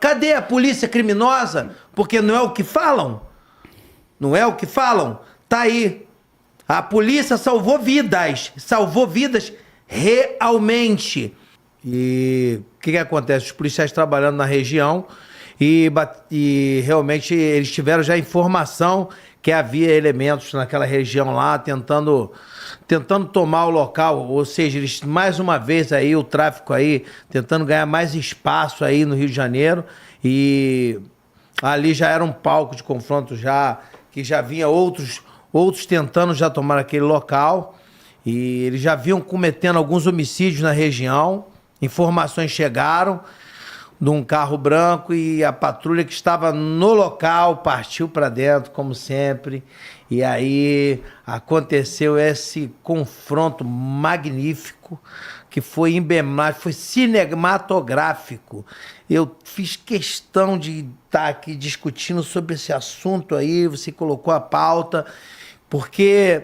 Cadê a polícia criminosa? Porque não é o que falam? Não é o que falam? Tá aí. A polícia salvou vidas realmente. E o que acontece? Os policiais trabalhando na região e realmente eles tiveram já informação que havia elementos naquela região lá tentando tomar o local, ou seja, eles mais uma vez aí o tráfico aí tentando ganhar mais espaço aí no Rio de Janeiro, e ali já era um palco de confronto já, que já vinha outros tentando já tomar aquele local, e eles já vinham cometendo alguns homicídios na região. Informações chegaram de um carro branco e a patrulha que estava no local partiu para dentro, como sempre. E aí aconteceu esse confronto magnífico, que foi emblemático, foi cinematográfico. Eu fiz questão de estar aqui discutindo sobre esse assunto aí, você colocou a pauta, porque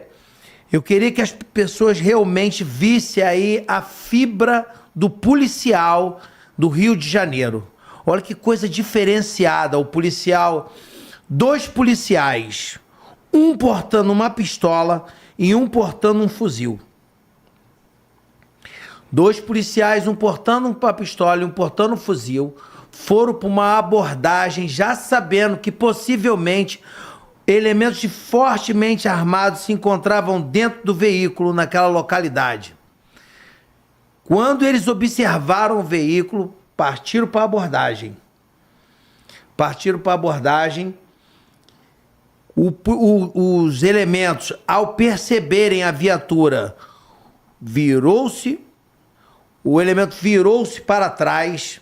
eu queria que as pessoas realmente vissem aí a fibra do policial do Rio de Janeiro. Olha que coisa diferenciada, o policial, 2 policiais, um portando uma pistola e um portando um fuzil. 2 policiais, um portando uma pistola e um portando um fuzil, foram para uma abordagem já sabendo que possivelmente elementos fortemente armados se encontravam dentro do veículo naquela localidade. Quando eles observaram o veículo, partiram para a abordagem. Os elementos, ao perceberem a viatura, o elemento virou-se para trás,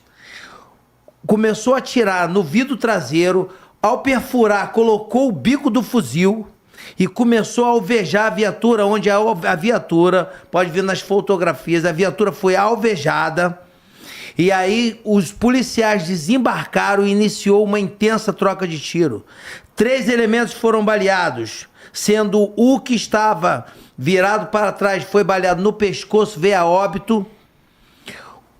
começou a atirar no vidro traseiro, ao perfurar, colocou o bico do fuzil e começou a alvejar a viatura, onde a viatura, pode ver nas fotografias, a viatura foi alvejada, e aí os policiais desembarcaram e iniciou uma intensa troca de tiro. 3 elementos foram baleados, sendo o que estava virado para trás foi baleado no pescoço, veio a óbito.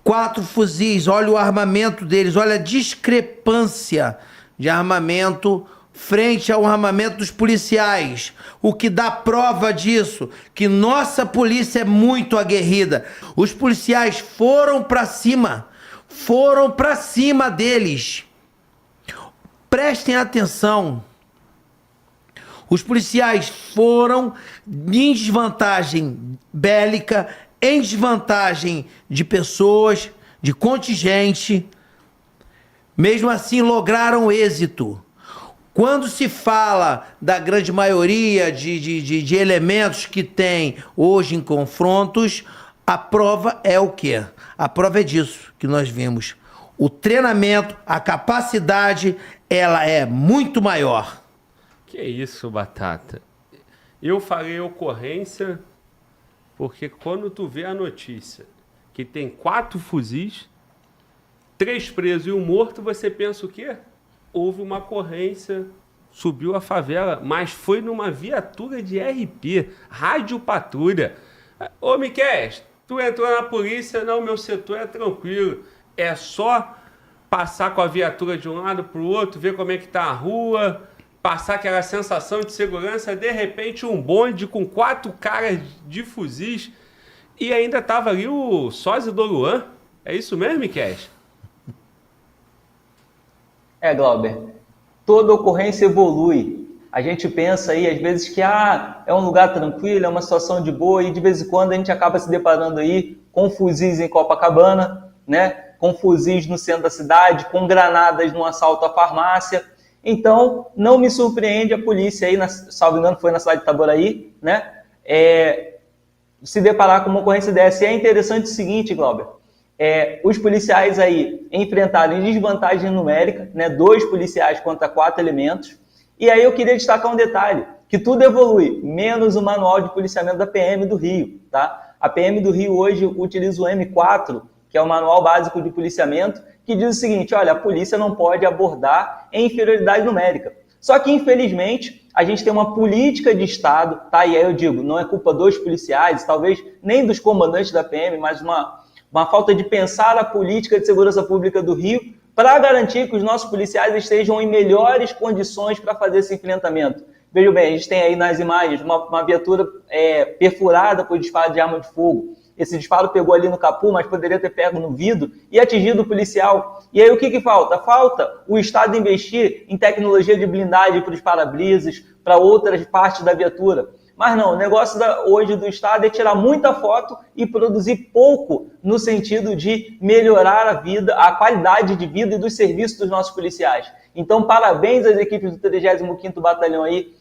4 fuzis, olha o armamento deles, olha a discrepância de armamento frente ao armamento dos policiais, o que dá prova disso, que nossa polícia é muito aguerrida. Os policiais foram para cima deles. Prestem atenção. Os policiais foram em desvantagem bélica, em desvantagem de pessoas, de contingente. Mesmo assim, lograram êxito. Quando se fala da grande maioria de elementos que tem hoje em confrontos, a prova é o quê? A prova é disso que nós vimos. O treinamento, a capacidade, ela é muito maior. Que isso, Batata? Eu falei ocorrência porque quando tu vê a notícia que tem 4 fuzis, 3 presos e 1 morto, você pensa o quê? Houve uma ocorrência, subiu a favela, mas foi numa viatura de RP, rádio patrulha. Ô, Miquel, tu entrou na polícia, não, meu setor é tranquilo. É só passar com a viatura de um lado para o outro, ver como é que tá a rua, passar aquela sensação de segurança, de repente um bonde com 4 caras de fuzis e ainda tava ali o sósia do Luan. É isso mesmo, Miquel? Glauber, toda ocorrência evolui. A gente pensa aí, às vezes, que é um lugar tranquilo, é uma situação de boa, e de vez em quando a gente acaba se deparando aí com fuzis em Copacabana, né? Com fuzis no centro da cidade, com granadas num assalto à farmácia. Então, não me surpreende a polícia aí, salvo engano, foi na cidade de Itaboraí, né? Se deparar com uma ocorrência dessa. E é interessante o seguinte, Glauber, os policiais aí enfrentaram em desvantagem numérica, né, 2 policiais contra 4 elementos. E aí eu queria destacar um detalhe, que tudo evolui, menos o manual de policiamento da PM do Rio, tá? A PM do Rio hoje utiliza o M4, que é o Manual Básico de Policiamento, que diz o seguinte: olha, a polícia não pode abordar em inferioridade numérica. Só que, infelizmente, a gente tem uma política de Estado, tá? E aí eu digo, não é culpa dos policiais, talvez nem dos comandantes da PM, mas uma falta de pensar a política de segurança pública do Rio, para garantir que os nossos policiais estejam em melhores condições para fazer esse enfrentamento. Veja bem, a gente tem aí nas imagens uma viatura perfurada por disparo de arma de fogo. Esse disparo pegou ali no capô, mas poderia ter pego no vidro e atingido o policial. E aí o que falta? Falta o Estado investir em tecnologia de blindagem para os para-brisas, para outras partes da viatura. Mas não, o negócio hoje do Estado é tirar muita foto e produzir pouco no sentido de melhorar a vida, a qualidade de vida e dos serviços dos nossos policiais. Então, parabéns às equipes do 35º Batalhão aí,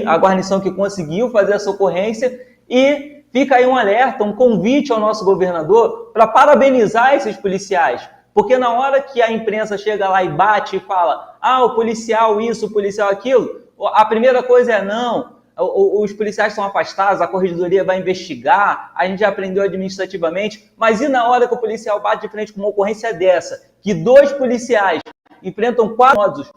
a guarnição que conseguiu fazer essa ocorrência, e fica aí um alerta, um convite ao nosso governador para parabenizar esses policiais. Porque na hora que a imprensa chega lá e bate e fala, o policial isso, o policial aquilo, a primeira coisa é não, os policiais são afastados, a corregedoria vai investigar, a gente já aprendeu administrativamente, mas e na hora que o policial bate de frente com uma ocorrência dessa, que 2 policiais enfrentam 4 modos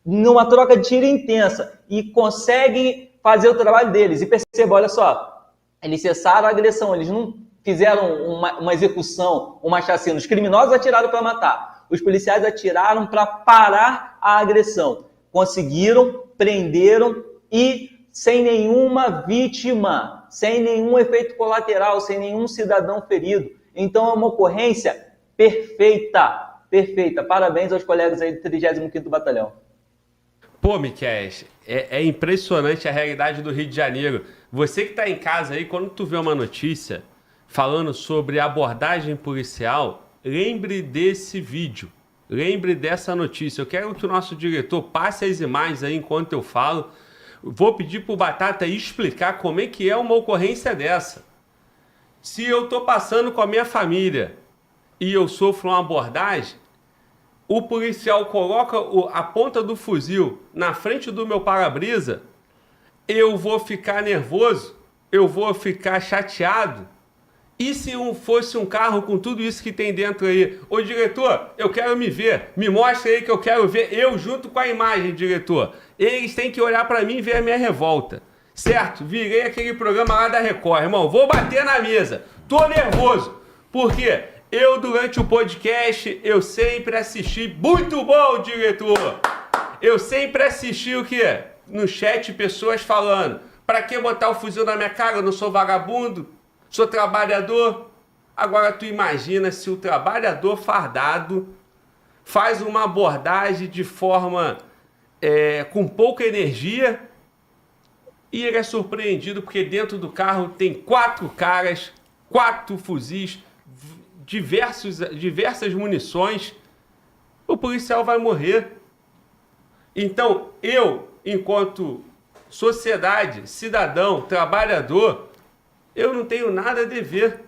numa troca de tiro intensa e conseguem fazer o trabalho deles? E perceba, olha só, eles cessaram a agressão, eles não fizeram uma execução, uma chacina. Os criminosos atiraram para matar, os policiais atiraram para parar a agressão. Conseguiram, prenderam e sem nenhuma vítima, sem nenhum efeito colateral, sem nenhum cidadão ferido. Então é uma ocorrência perfeita, perfeita. Parabéns aos colegas aí do 35º Batalhão. Pô, Miquel, é impressionante a realidade do Rio de Janeiro. Você que está em casa aí, quando tu vê uma notícia falando sobre abordagem policial, lembre desse vídeo, lembre dessa notícia. Eu quero que o nosso diretor passe as imagens aí enquanto eu falo. Vou pedir para o Batata explicar como é que é uma ocorrência dessa. Se eu estou passando com a minha família e eu sofro uma abordagem, o policial coloca a ponta do fuzil na frente do meu para-brisa, eu vou ficar nervoso, eu vou ficar chateado. E se fosse um carro com tudo isso que tem dentro aí? Ô, diretor, eu quero me ver. Me mostra aí que eu quero ver eu junto com a imagem, diretor. Eles têm que olhar pra mim e ver a minha revolta. Certo? Virei aquele programa lá da Record, irmão. Vou bater na mesa. Tô nervoso. Por quê? Eu, durante o podcast, eu sempre assisti... Muito bom, diretor! Eu sempre assisti o quê? No chat, pessoas falando. Pra que botar o fuzil na minha cara? Eu não sou vagabundo. Sou trabalhador. Agora tu imagina se o trabalhador fardado faz uma abordagem de forma com pouca energia e ele é surpreendido porque dentro do carro tem 4 caras, 4 fuzis, diversas munições. O policial vai morrer. Então eu, enquanto sociedade, cidadão, trabalhador, eu não tenho nada a dever.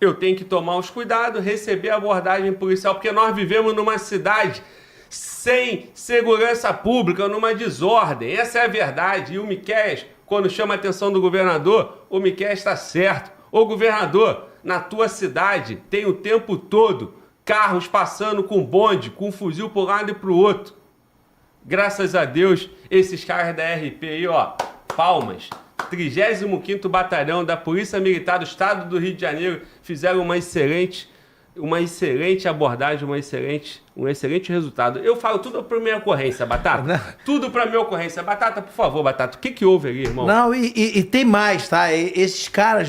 Eu tenho que tomar os cuidados, receber a abordagem policial, porque nós vivemos numa cidade sem segurança pública, numa desordem. Essa é a verdade. E o Miquel, quando chama a atenção do governador, o Miquel está certo. Ô governador, na tua cidade tem o tempo todo carros passando com bonde, com fuzil para um lado e para o outro. Graças a Deus, esses caras da RP aí, ó, palmas. 35º Batalhão da Polícia Militar do Estado do Rio de Janeiro fizeram uma excelente abordagem, um excelente resultado. Eu falo tudo para minha ocorrência, Batata. Não. Tudo para minha ocorrência. Batata, por favor, Batata, o que houve ali, irmão? Não, e tem mais, tá? Esses caras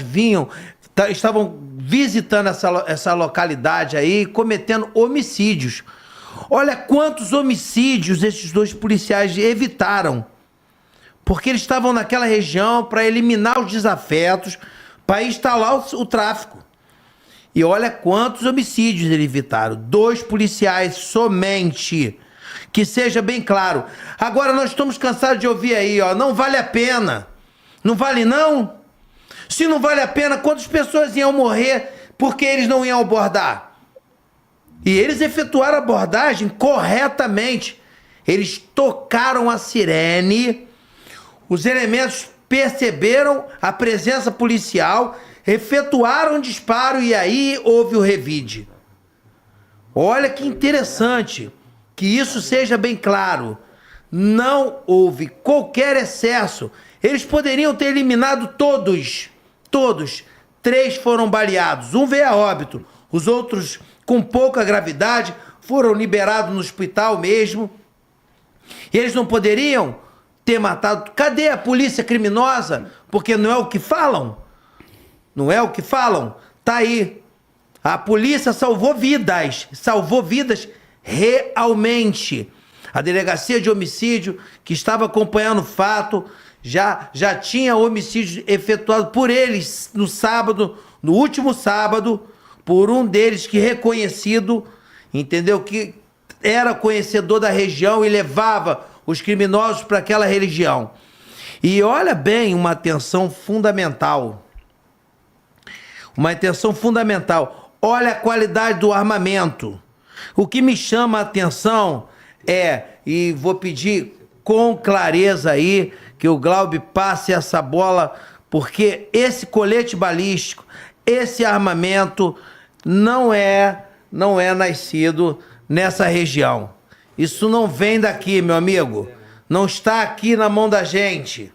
estavam visitando essa localidade aí, cometendo homicídios. Olha quantos homicídios esses 2 policiais evitaram. Porque eles estavam naquela região para eliminar os desafetos, para instalar o tráfico. E olha quantos homicídios eles evitaram. 2 policiais somente. Que seja bem claro. Agora nós estamos cansados de ouvir aí, ó, não vale a pena. Não vale não? Se não vale a pena, quantas pessoas iam morrer porque eles não iam abordar? E eles efetuaram a abordagem corretamente. Eles tocaram a sirene... Os elementos perceberam a presença policial, efetuaram um disparo e aí houve o revide. Olha que interessante, que isso seja bem claro. Não houve qualquer excesso. Eles poderiam ter eliminado todos. 3 foram baleados, um veio a óbito. Os outros com pouca gravidade, foram liberados no hospital mesmo. E eles não poderiam ter matado. Cadê a polícia criminosa? Porque não é o que falam? Não é o que falam? Tá aí. A polícia salvou vidas realmente. A delegacia de homicídio, que estava acompanhando o fato, já tinha homicídio efetuado por eles no sábado, no último sábado, por um deles que reconhecido, entendeu? Que era conhecedor da região e levava os criminosos para aquela região. E olha bem, uma atenção fundamental. Uma atenção fundamental. Olha a qualidade do armamento. O que me chama a atenção e vou pedir com clareza aí, que o Glauber passe essa bola, porque esse colete balístico, esse armamento não é nascido nessa região. Isso não vem daqui, meu amigo. Não está aqui na mão da gente.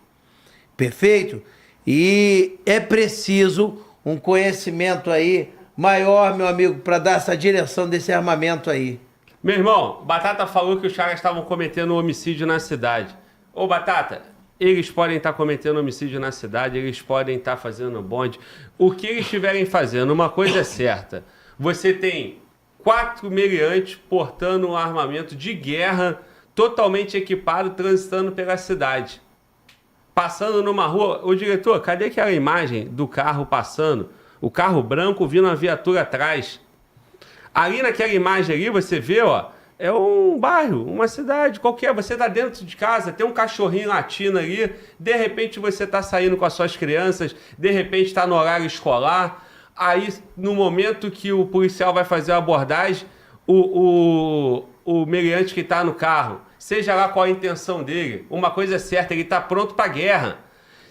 Perfeito? E é preciso um conhecimento aí maior, meu amigo, para dar essa direção desse armamento aí. Meu irmão, Batata falou que os caras estavam cometendo homicídio na cidade. Ô, Batata, eles podem estar cometendo homicídio na cidade, eles podem estar fazendo bonde. O que eles estiverem fazendo, uma coisa é certa. Você tem 4 meliantes portando um armamento de guerra totalmente equipado, transitando pela cidade. Passando numa rua. Ô, diretor, cadê aquela imagem do carro passando? O carro branco vindo a viatura atrás. Ali naquela imagem ali, você vê, ó, é um bairro, uma cidade qualquer. Você tá dentro de casa, tem um cachorrinho latindo ali, de repente você tá saindo com as suas crianças, de repente tá no horário escolar. Aí, no momento que o policial vai fazer a abordagem, o meliante que tá no carro, seja lá qual a intenção dele, uma coisa é certa, ele tá pronto pra guerra.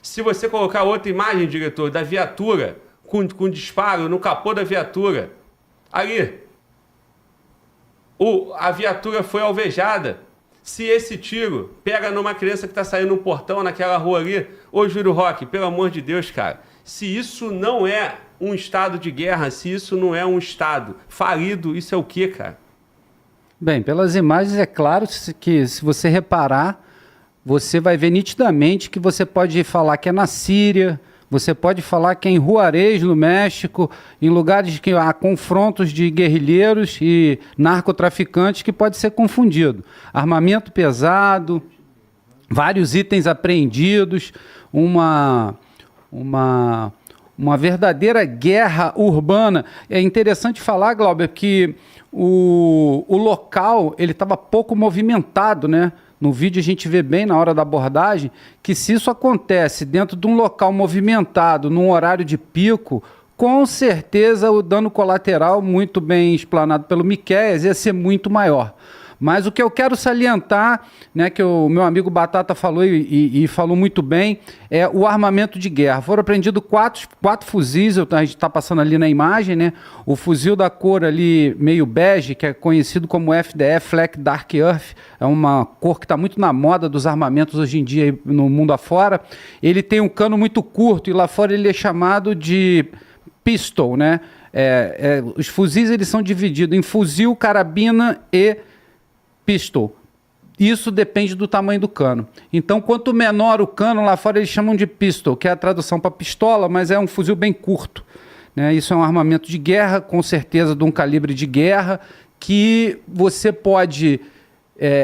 Se você colocar outra imagem, diretor, da viatura, com disparo no capô da viatura, ali, a viatura foi alvejada. Se esse tiro pega numa criança que está saindo no portão naquela rua ali, ô Júlio Roque, pelo amor de Deus, cara, se isso não é um estado de guerra, se isso não é um estado falido, isso é o quê, cara? Bem, pelas imagens é claro que se você reparar, você vai ver nitidamente que você pode falar que é na Síria, você pode falar que é em Juarez, no México, em lugares que há confrontos de guerrilheiros e narcotraficantes que pode ser confundido. Armamento pesado, vários itens apreendidos, uma verdadeira guerra urbana. É interessante falar, Glauber, que o local ele estava pouco movimentado, né? No vídeo a gente vê bem na hora da abordagem que se isso acontece dentro de um local movimentado, num horário de pico, com certeza o dano colateral, muito bem explanado pelo Miquéias, ia ser muito maior. Mas o que eu quero salientar, né, que o meu amigo Batata falou e falou muito bem, é o armamento de guerra. Foram apreendidos quatro fuzis, a gente está passando ali na imagem, né? O fuzil da cor ali meio bege, que é conhecido como FDF, Flak Dark Earth, é uma cor que está muito na moda dos armamentos hoje em dia no mundo afora. Ele tem um cano muito curto e lá fora ele é chamado de pistol, né? Os fuzis eles são divididos em fuzil, carabina e pistol. Isso depende do tamanho do cano. Então, quanto menor o cano, lá fora eles chamam de pistol, que é a tradução para pistola, mas é um fuzil bem curto, né? Isso é um armamento de guerra, com certeza de um calibre de guerra, que você pode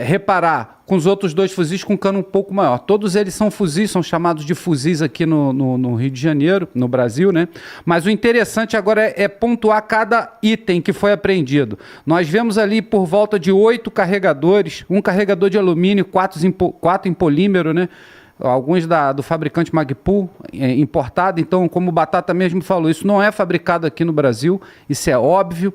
reparar com os outros 2 fuzis com cano um pouco maior. Todos eles são fuzis, são chamados de fuzis aqui no Rio de Janeiro, no Brasil, né? Mas o interessante agora é pontuar cada item que foi apreendido. Nós vemos ali por volta de 8 carregadores, um carregador de alumínio, 4 em polímero, né? Alguns do fabricante Magpul, importado. Então, como o Batata mesmo falou, isso não é fabricado aqui no Brasil, isso é óbvio.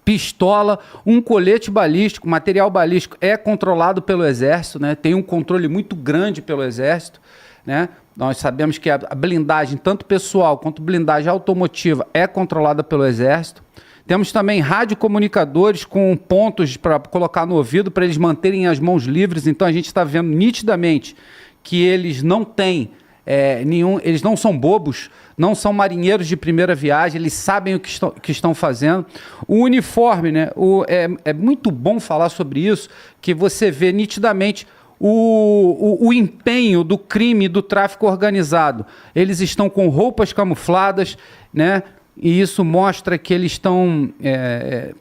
Pistola, um colete balístico, material balístico é controlado pelo Exército, né? Tem um controle muito grande pelo Exército, né? Nós sabemos que a blindagem, tanto pessoal quanto blindagem automotiva, é controlada pelo Exército. Temos também radiocomunicadores com pontos para colocar no ouvido para eles manterem as mãos livres. Então a gente está vendo nitidamente que eles não têm eles não são bobos, não são marinheiros de primeira viagem, eles sabem o que estão fazendo. O uniforme, né? É muito bom falar sobre isso, que você vê nitidamente o empenho do crime, do tráfico organizado. Eles estão com roupas camufladas, né? E isso mostra que eles estão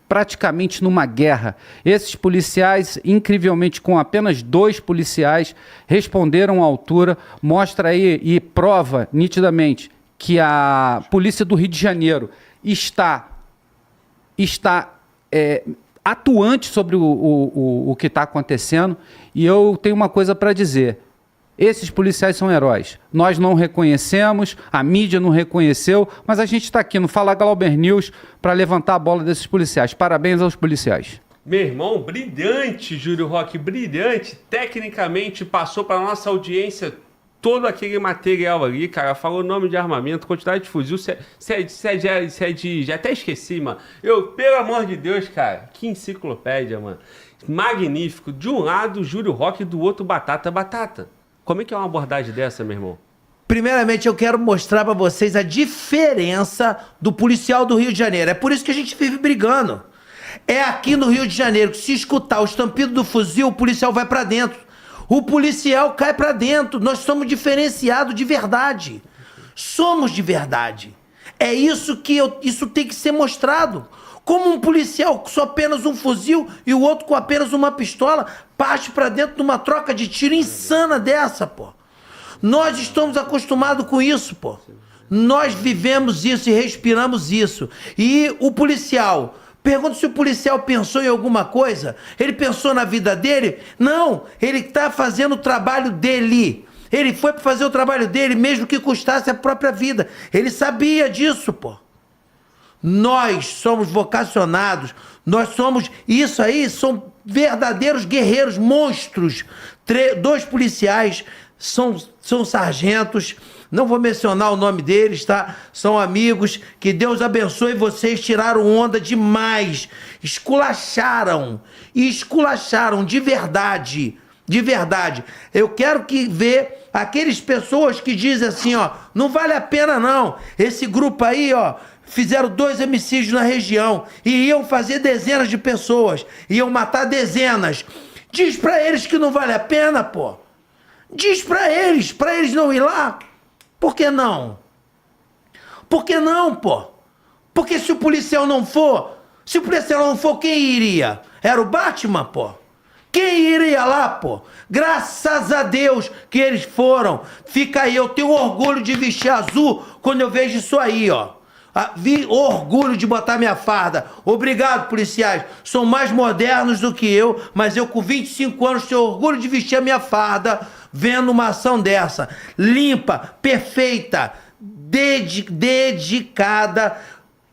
praticamente numa guerra. Esses policiais, incrivelmente, com apenas 2 policiais, responderam à altura. Mostra aí e prova nitidamente que a polícia do Rio de Janeiro está atuante sobre o que está acontecendo. E eu tenho uma coisa para dizer. Esses policiais são heróis. Nós não reconhecemos, a mídia não reconheceu, mas a gente está aqui no Fala Glauber News para levantar a bola desses policiais. Parabéns aos policiais. Meu irmão, brilhante, Júlio Roque, brilhante. Tecnicamente passou para nossa audiência todo aquele material ali, cara. Falou nome de armamento, quantidade de fuzil. Já até esqueci, mano. Pelo amor de Deus, cara, que enciclopédia, mano. Magnífico. De um lado, Júlio Roque, do outro, Batata. Como é que é uma abordagem dessa, meu irmão? Primeiramente, eu quero mostrar pra vocês a diferença do policial do Rio de Janeiro. É por isso que a gente vive brigando. É aqui no Rio de Janeiro que se escutar o estampido do fuzil, o policial vai pra dentro. O policial cai pra dentro. Nós somos diferenciados de verdade. Somos de verdade. É isso que isso tem que ser mostrado. Como um policial com só apenas um fuzil e o outro com apenas uma pistola parte pra dentro de uma troca de tiro insana dessa, pô. Nós estamos acostumados com isso, pô. Nós vivemos isso e respiramos isso. E o policial, pergunta se o policial pensou em alguma coisa. Ele pensou na vida dele? Não, ele está fazendo o trabalho dele. Ele foi para fazer o trabalho dele, mesmo que custasse a própria vida. Ele sabia disso, pô. Nós somos vocacionados, nós somos, isso aí são verdadeiros guerreiros, monstros. 2 policiais são sargentos, não vou mencionar o nome deles, tá? São amigos, que Deus abençoe vocês, tiraram onda demais, esculacharam de verdade, de verdade. Eu quero que ver aquelas pessoas que dizem assim, ó, não vale a pena não, esse grupo aí, ó, fizeram 2 homicídios na região e iam fazer dezenas de pessoas, iam matar dezenas. Diz pra eles que não vale a pena, pô. Diz pra eles não ir lá. Por que não? Por que não, pô? Porque se o policial não for, quem iria? Era o Batman, pô? Quem iria lá, pô? Graças a Deus que eles foram. Fica aí, eu tenho orgulho de vestir azul quando eu vejo isso aí, ó. Vi orgulho de botar minha farda. Obrigado, policiais. São mais modernos do que eu, mas eu com 25 anos tenho orgulho de vestir a minha farda vendo uma ação dessa. Limpa, perfeita, dedicada.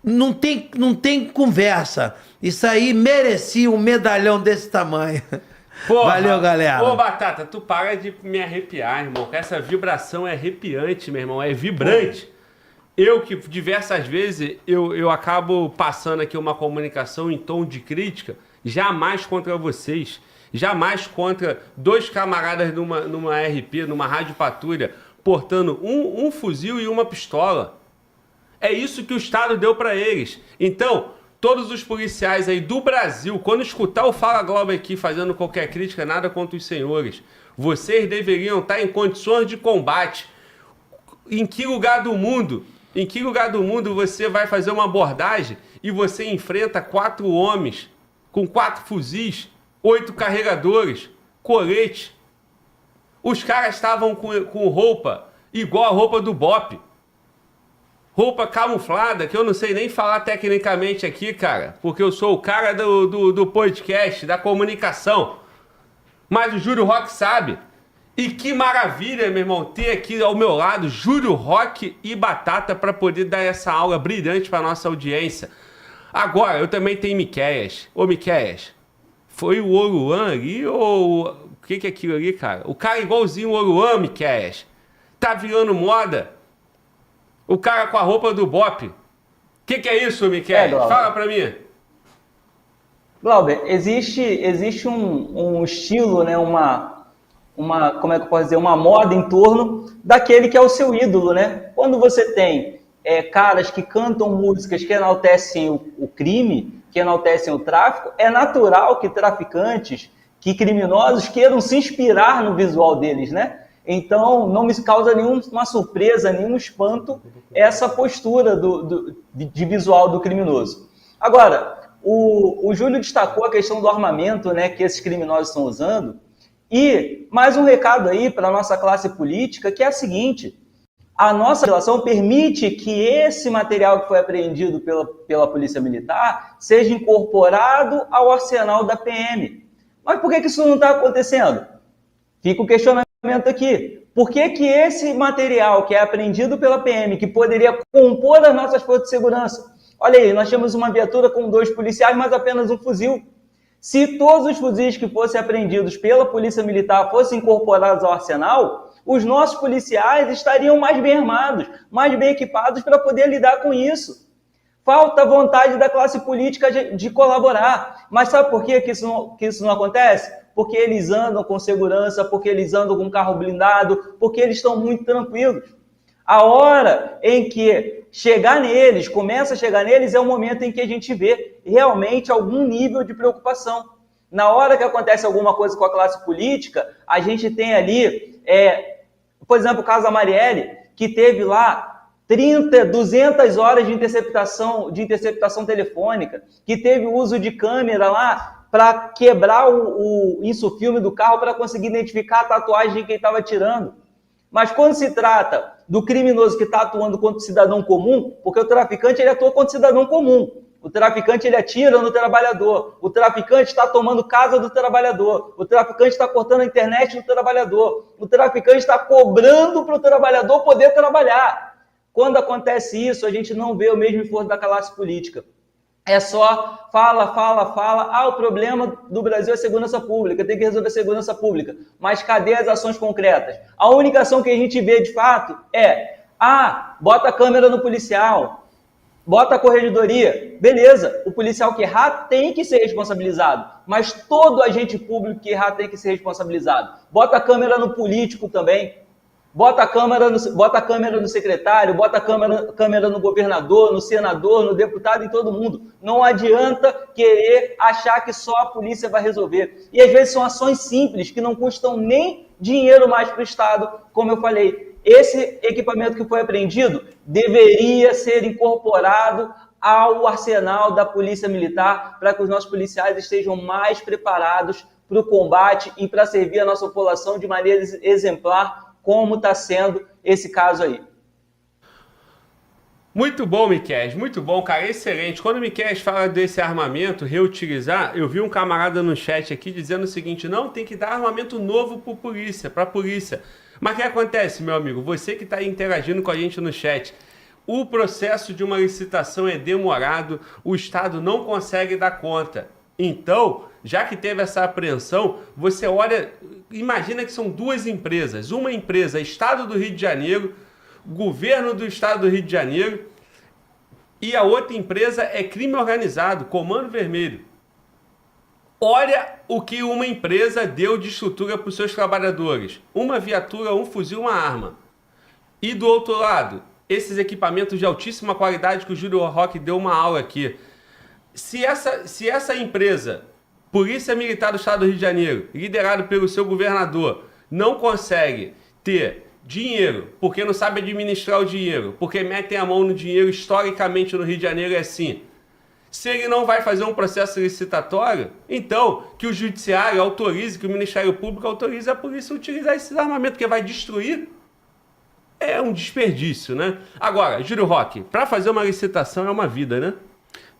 Não tem conversa. Isso aí merecia um medalhão desse tamanho. Porra, valeu, galera. Ô, Batata, tu para de me arrepiar, irmão. Essa vibração é arrepiante, meu irmão. É vibrante. Eu que diversas vezes eu acabo passando aqui uma comunicação em tom de crítica, jamais contra vocês, jamais contra 2 camaradas numa RP, numa rádio patrulha, portando um fuzil e uma pistola. É isso que o Estado deu para eles. Então, todos os policiais aí do Brasil, quando escutar o Fala Glauber aqui fazendo qualquer crítica, nada contra os senhores, vocês deveriam estar em condições de combate. Em que lugar do mundo você vai fazer uma abordagem e você enfrenta 4 homens com 4 fuzis, 8 carregadores, colete? Os caras estavam com roupa igual a roupa do BOPE. Roupa camuflada, que eu não sei nem falar tecnicamente aqui, cara, porque eu sou o cara do podcast, da comunicação. Mas o Júlio Roque sabe. E que maravilha, meu irmão, ter aqui ao meu lado Júlio Roque e Batata para poder dar essa aula brilhante para nossa audiência. Agora, eu também tenho Miqueias. Ô, Miqueias, foi o Oruan ali ou o que é aquilo ali, cara? O cara igualzinho o Oruan, Miqueias. Tá virando moda. O cara com a roupa do BOPE. O que é isso, Miqueias? Fala para mim. Glauber, existe um estilo, né, como é que eu posso dizer, uma moda em torno daquele que é o seu ídolo, né? Quando você tem caras que cantam músicas que enaltecem o crime, que enaltecem o tráfico, é natural que traficantes, que criminosos queiram se inspirar no visual deles, né? Então, não me causa nenhuma surpresa, nenhum espanto essa postura de visual do criminoso. Agora, o Júlio destacou a questão do armamento, né, que esses criminosos estão usando. E mais um recado aí para a nossa classe política, que é a seguinte: a nossa legislação permite que esse material que foi apreendido pela Polícia Militar seja incorporado ao arsenal da PM. Mas por que isso não está acontecendo? Fica o questionamento aqui. Por que esse material que é apreendido pela PM, que poderia compor as nossas forças de segurança? Olha aí, nós temos uma viatura com 2 policiais, mas apenas um fuzil. Se todos os fuzis que fossem apreendidos pela Polícia Militar fossem incorporados ao arsenal, os nossos policiais estariam mais bem armados, mais bem equipados para poder lidar com isso. Falta vontade da classe política de colaborar. Mas sabe por que isso não acontece? Porque eles andam com segurança, porque eles andam com carro blindado, porque eles estão muito tranquilos. A hora em que começa a chegar neles, é o momento em que a gente vê realmente algum nível de preocupação. Na hora que acontece alguma coisa com a classe política, a gente tem ali, por exemplo, o caso da Marielle, que teve lá 200 horas de interceptação telefônica, que teve o uso de câmera lá para quebrar o insufilme do carro para conseguir identificar a tatuagem de quem estava tirando. Mas quando se trata do criminoso que está atuando contra o cidadão comum, porque o traficante ele atua contra o cidadão comum, o traficante ele atira no trabalhador, o traficante está tomando casa do trabalhador, o traficante está cortando a internet do trabalhador, o traficante está cobrando para o trabalhador poder trabalhar. Quando acontece isso, a gente não vê o mesmo esforço da classe política. É só fala. O problema do Brasil é segurança pública, tem que resolver a segurança pública. Mas cadê as ações concretas? A única ação que a gente vê de fato bota a câmera no policial, bota a corregedoria. Beleza, o policial que errar tem que ser responsabilizado, mas todo agente público que errar tem que ser responsabilizado. Bota a câmera no político também. Bota a câmera no secretário, bota a câmera no governador, no senador, no deputado, em todo mundo. Não adianta querer achar que só a polícia vai resolver. E às vezes são ações simples, que não custam nem dinheiro mais para o Estado. Como eu falei, esse equipamento que foi apreendido deveria ser incorporado ao arsenal da Polícia Militar para que os nossos policiais estejam mais preparados para o combate e para servir a nossa população de maneira exemplar, como está sendo esse caso aí. Muito bom, Miquel, muito bom, cara, excelente. Quando o Miquel fala desse armamento, reutilizar, eu vi um camarada no chat aqui dizendo o seguinte: não, tem que dar armamento novo para a polícia. Mas o que acontece, meu amigo? Você que está interagindo com a gente no chat, o processo de uma licitação é demorado, o Estado não consegue dar conta. Então, já que teve essa apreensão, você olha, imagina que são 2 empresas. Uma empresa, Estado do Rio de Janeiro, Governo do Estado do Rio de Janeiro, e a outra empresa é crime organizado, Comando Vermelho. Olha o que uma empresa deu de estrutura para os seus trabalhadores. Uma viatura, um fuzil, uma arma. E do outro lado, esses equipamentos de altíssima qualidade que o Júlio Roque deu uma aula aqui. Se essa empresa, Polícia Militar do Estado do Rio de Janeiro, liderado pelo seu governador, não consegue ter dinheiro, porque não sabe administrar o dinheiro, porque metem a mão no dinheiro, historicamente no Rio de Janeiro é assim. Se ele não vai fazer um processo licitatório, então que o Judiciário autorize, que o Ministério Público autorize a polícia a utilizar esses armamentos, que vai destruir. É um desperdício, né? Agora, Júlio Roque, para fazer uma licitação é uma vida, né?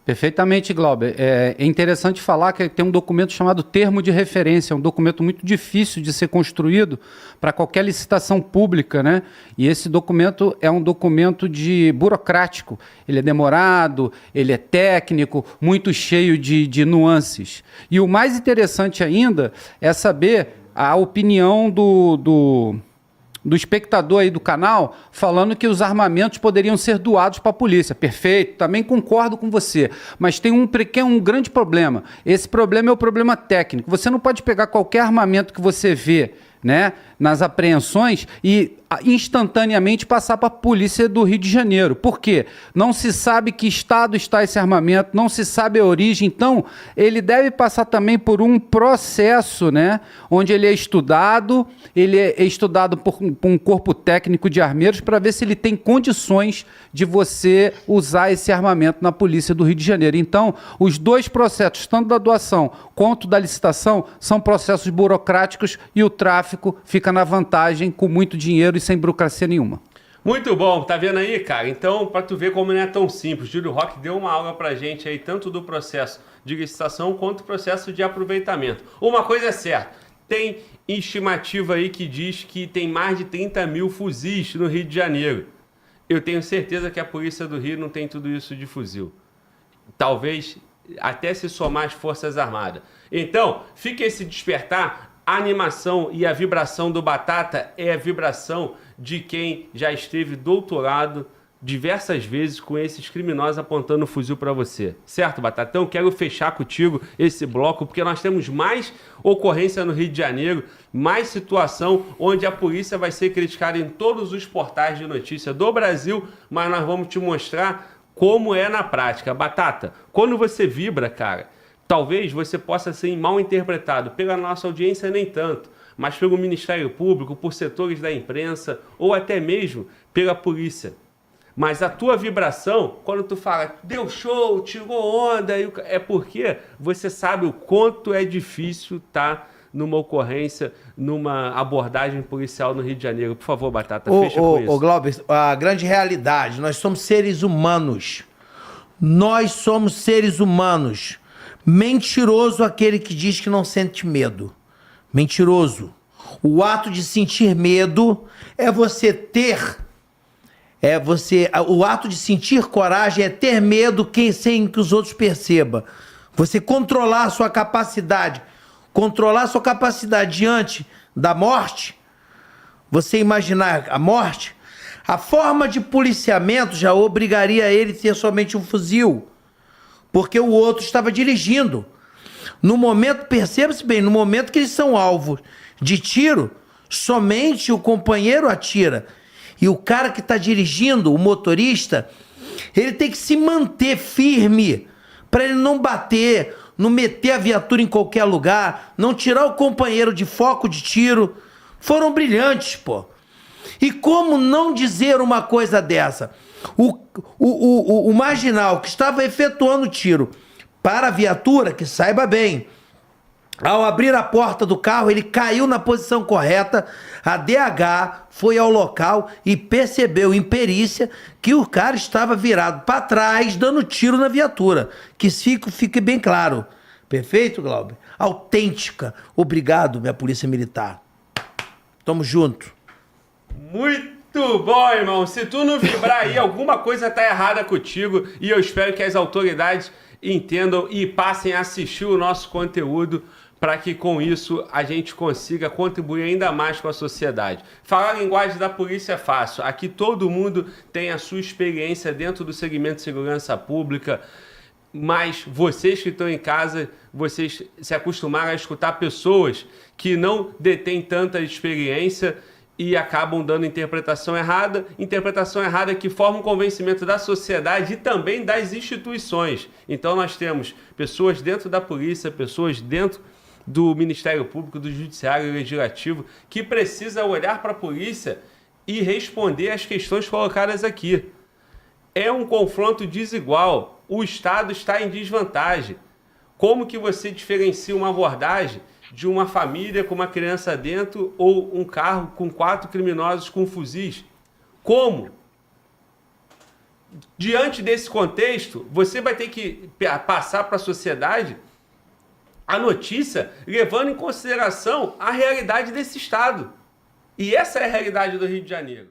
Perfeitamente, Glauber. É interessante falar que tem um documento chamado termo de referência, um documento muito difícil de ser construído para qualquer licitação pública, né? E esse documento é um documento burocrático. Ele é demorado, ele é técnico, muito cheio de nuances. E o mais interessante ainda é saber a opinião do espectador aí do canal, falando que os armamentos poderiam ser doados para a polícia. Perfeito, também concordo com você. Mas tem um grande problema. Esse problema é o problema técnico. Você não pode pegar qualquer armamento que você vê né, nas apreensões e instantaneamente passar para a polícia do Rio de Janeiro. Por quê? Não se sabe que estado está esse armamento, não se sabe a origem, então ele deve passar também por um processo, né, onde ele é estudado por um corpo técnico de armeiros para ver se ele tem condições de você usar esse armamento na polícia do Rio de Janeiro. Então, os dois processos, tanto da doação quanto da licitação, são processos burocráticos e o tráfico fica na vantagem com muito dinheiro e sem burocracia nenhuma. Muito bom, tá vendo aí, cara? Então, para tu ver como não é tão simples, Júlio Roque deu uma aula pra gente aí, tanto do processo de licitação quanto do processo de aproveitamento. Uma coisa é certa, tem estimativa aí que diz que tem mais de 30 mil fuzis no Rio de Janeiro. Eu tenho certeza que a Polícia do Rio não tem tudo isso de fuzil. Talvez até se somar as Forças Armadas. Então, fica esse despertar. A animação e a vibração do Batata é a vibração de quem já esteve doutorado diversas vezes com esses criminosos apontando o fuzil para você. Certo, Batata? Então, quero fechar contigo esse bloco, porque nós temos mais ocorrência no Rio de Janeiro, mais situação onde a polícia vai ser criticada em todos os portais de notícia do Brasil, mas nós vamos te mostrar como é na prática. Batata, quando você vibra, cara, talvez você possa ser mal interpretado pela nossa audiência, nem tanto, mas pelo Ministério Público, por setores da imprensa ou até mesmo pela polícia. Mas a tua vibração, quando tu fala, deu show, tirou onda, é porque você sabe o quanto é difícil estar numa ocorrência, numa abordagem policial no Rio de Janeiro. Por favor, Batata, fecha com isso. Glauber, a grande realidade, nós somos seres humanos. Nós somos seres humanos. Mentiroso aquele que diz que não sente medo. Mentiroso. O ato de sentir medo é você ter... o ato de sentir coragem é ter medo sem que os outros percebam. Você controlar a sua capacidade. Controlar a sua capacidade diante da morte. Você imaginar a morte. A forma de policiamento já obrigaria ele a ter somente um fuzil. Porque o outro estava dirigindo. No momento, perceba-se bem, no momento que eles são alvos de tiro, somente o companheiro atira. E o cara que está dirigindo, o motorista, ele tem que se manter firme para ele não bater, não meter a viatura em qualquer lugar, não tirar o companheiro de foco de tiro. Foram brilhantes, pô. E como não dizer uma coisa dessa? O marginal que estava efetuando o tiro para a viatura, que saiba bem, ao abrir a porta do carro, ele caiu na posição correta, a DH foi ao local e percebeu em perícia que o cara estava virado para trás, dando tiro na viatura. Que fique bem claro. Perfeito, Glauber? Autêntica. Obrigado, minha Polícia Militar. Tamo junto. Muito bom, irmão. Se tu não vibrar aí, alguma coisa tá errada contigo e eu espero que as autoridades entendam e passem a assistir o nosso conteúdo para que com isso a gente consiga contribuir ainda mais com a sociedade. Falar a linguagem da polícia é fácil. Aqui todo mundo tem a sua experiência dentro do segmento de segurança pública, mas vocês que estão em casa, vocês se acostumaram a escutar pessoas que não detêm tanta experiência e acabam dando interpretação errada que forma um convencimento da sociedade e também das instituições. Então nós temos pessoas dentro da polícia, pessoas dentro do Ministério Público, do Judiciário e Legislativo, que precisa olhar para a polícia e responder às questões colocadas aqui. É um confronto desigual. O Estado está em desvantagem. Como que você diferencia uma abordagem de uma família com uma criança dentro ou um carro com 4 criminosos com fuzis? Como? Diante desse contexto, você vai ter que passar para a sociedade a notícia levando em consideração a realidade desse Estado. E essa é a realidade do Rio de Janeiro.